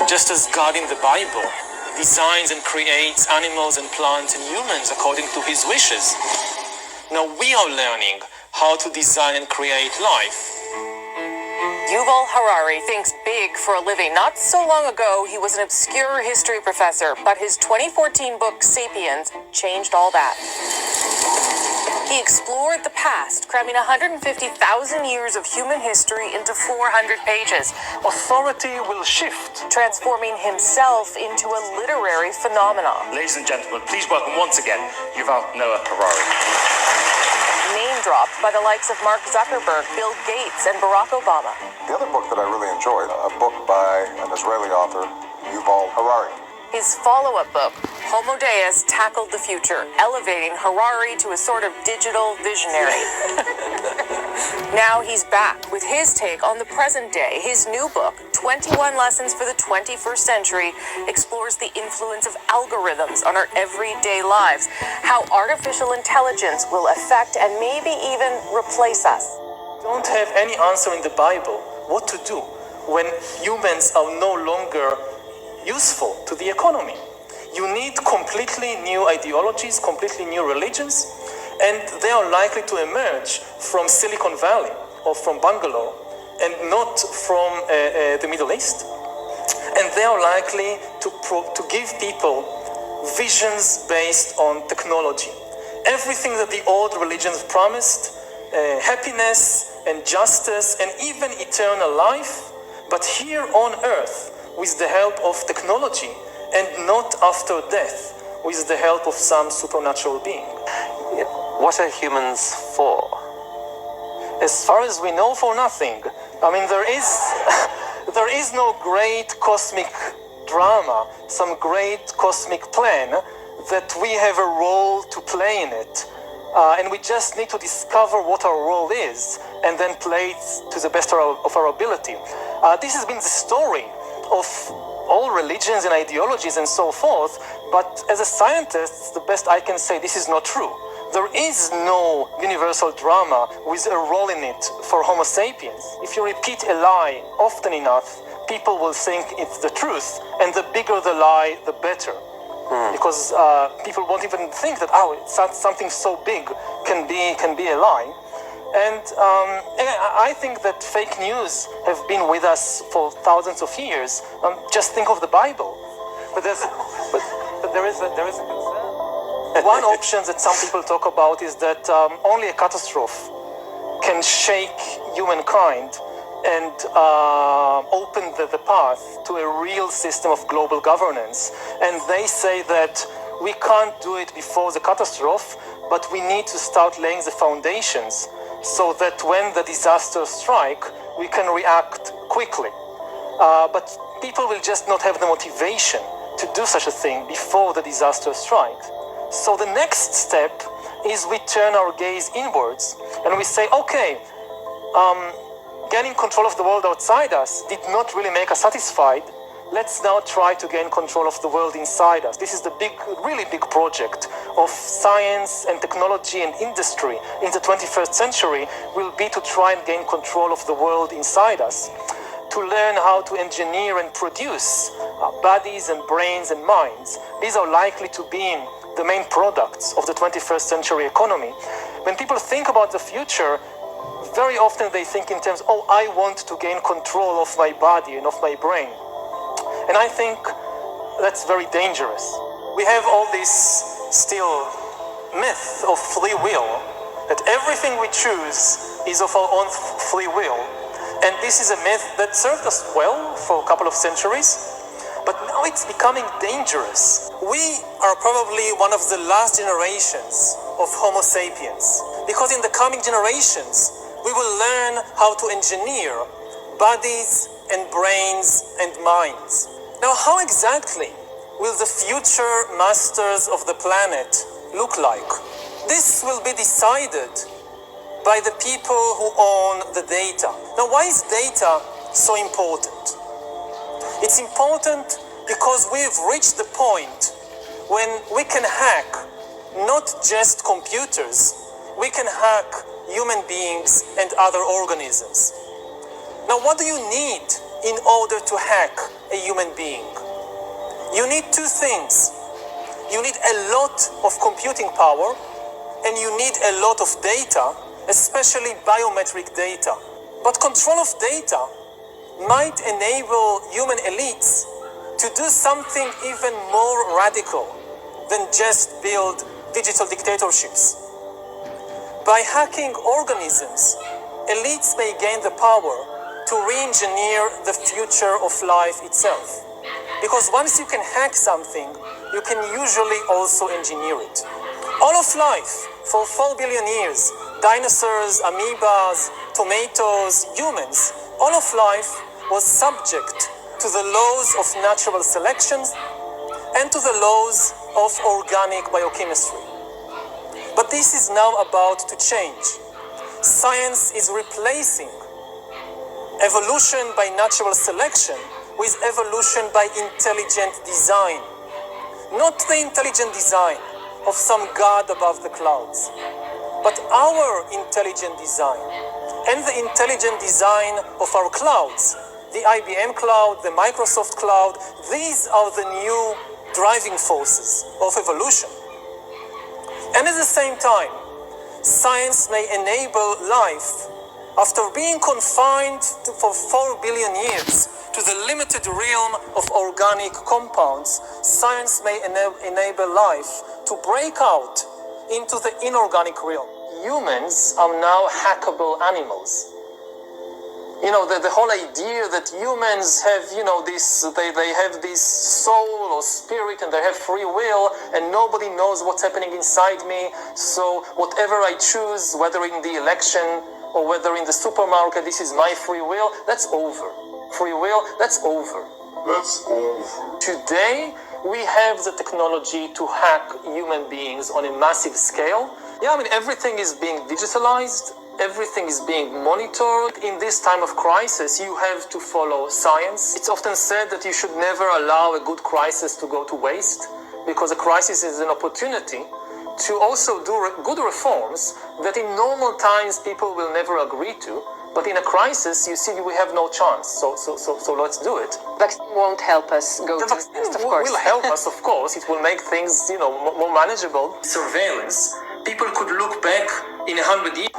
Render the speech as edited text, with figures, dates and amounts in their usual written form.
Just as God in the Bible designs and creates animals and plants and humans according to his wishes, now we are learning how to design and create life. Yuval Harari thinks big for a living. Not so long ago, he was an obscure history professor, but his 2014 book, Sapiens, changed all that. He explored the past, cramming 150,000 years of human history into 400 pages. Authority will shift, transforming himself into a literary phenomenon. Ladies and gentlemen, please welcome once again Yuval Noah Harari. Name-dropped by the likes of Mark Zuckerberg, Bill Gates, and Barack Obama. The other book that I really enjoyed, a book by an Israeli author, Yuval Harari. His follow-up book, Homo Deus, tackled the future, elevating Harari to a sort of digital visionary. Now he's back with his take on the present day. His new book, 21 Lessons for the 21st Century, explores the influence of algorithms on our everyday lives, how artificial intelligence will affect and maybe even replace us. Don't have any answer in the Bible what to do when humans are no longer useful to the economy. You need completely new ideologies, completely new religions, and they are likely to emerge from Silicon Valley or from Bangalore and not from the Middle East. And they are likely to give people visions based on technology. Everything that the old religions promised, happiness and justice and even eternal life, but here on earth, with the help of technology, and not after death, with the help of some supernatural being. What are humans for? As far as we know, for nothing. I mean, there is no great cosmic drama, some great cosmic plan that we have a role to play in it. And we just need to discover what our role is and then play it to the best of our ability. This has been the story of all religions and ideologies and so forth, but as a scientist, the best I can say, this is not true. There is no universal drama with a role in it for Homo sapiens. If you repeat a lie often enough, people will think it's the truth, and the bigger the lie, the better. Because people won't even think that, something so big can be a lie. And I think that fake news have been with us for thousands of years. Just think of the Bible. But there is a concern. One option that some people talk about is that only a catastrophe can shake humankind and open the path to a real system of global governance. And they say that we can't do it before the catastrophe, but we need to start laying the foundations so that when the disasters strike, we can react quickly. But people will just not have the motivation to do such a thing before the disaster strikes. So the next step is we turn our gaze inwards and we say, okay, gaining control of the world outside us did not really make us satisfied. Let's now try to gain control of the world inside us. This is the really big project of science and technology and industry in the 21st century, will be to try and gain control of the world inside us, to learn how to engineer and produce bodies and brains and minds. These are likely to be the main products of the 21st century economy. When people think about the future, very often they think in terms, I want to gain control of my body and of my brain. And I think that's very dangerous. We have all this still myth of free will, that everything we choose is of our own free will. And this is a myth that served us well for a couple of centuries, but now it's becoming dangerous. We are probably one of the last generations of Homo sapiens, because in the coming generations, we will learn how to engineer bodies and brains and minds. Now, how exactly will the future masters of the planet look like? This will be decided by the people who own the data. Now, why is data so important? It's important because we've reached the point when we can hack not just computers, we can hack human beings and other organisms. Now, what do you need in order to hack a human being? You need two things. You need a lot of computing power, and you need a lot of data, especially biometric data. But control of data might enable human elites to do something even more radical than just build digital dictatorships. By hacking organisms, elites may gain the power to re-engineer the future of life itself. Because once you can hack something, you can usually also engineer it. All of life, for 4 billion years, dinosaurs, amoebas, tomatoes, humans, all of life was subject to the laws of natural selection and to the laws of organic biochemistry. But this is now about to change. Science is replacing evolution by natural selection with evolution by intelligent design. Not the intelligent design of some god above the clouds, but our intelligent design and the intelligent design of our clouds, the IBM cloud, the Microsoft cloud. These are the new driving forces of evolution. And at the same time, science may enable life, after being confined for 4 billion years to the limited realm of organic compounds, science may enable life to break out into the inorganic realm. Humans are now hackable animals. You know, the whole idea that humans have, they have this soul or spirit and they have free will and nobody knows what's happening inside me. So whatever I choose, whether in the election or whether in the supermarket, this is my free will, that's over. Free will, that's over. That's over. Today, we have the technology to hack human beings on a massive scale. Yeah, I mean, everything is being digitalized. Everything is being monitored. In this time of crisis, you have to follow science. It's often said that you should never allow a good crisis to go to waste, because a crisis is an opportunity to also do good reforms that in normal times people will never agree to. But in a crisis, you see, we have no chance. So let's do it. Vaccine won't help us go The to vaccine this, of course. will help us, of course. It will make things, more manageable. Surveillance. People could look back in 100 years.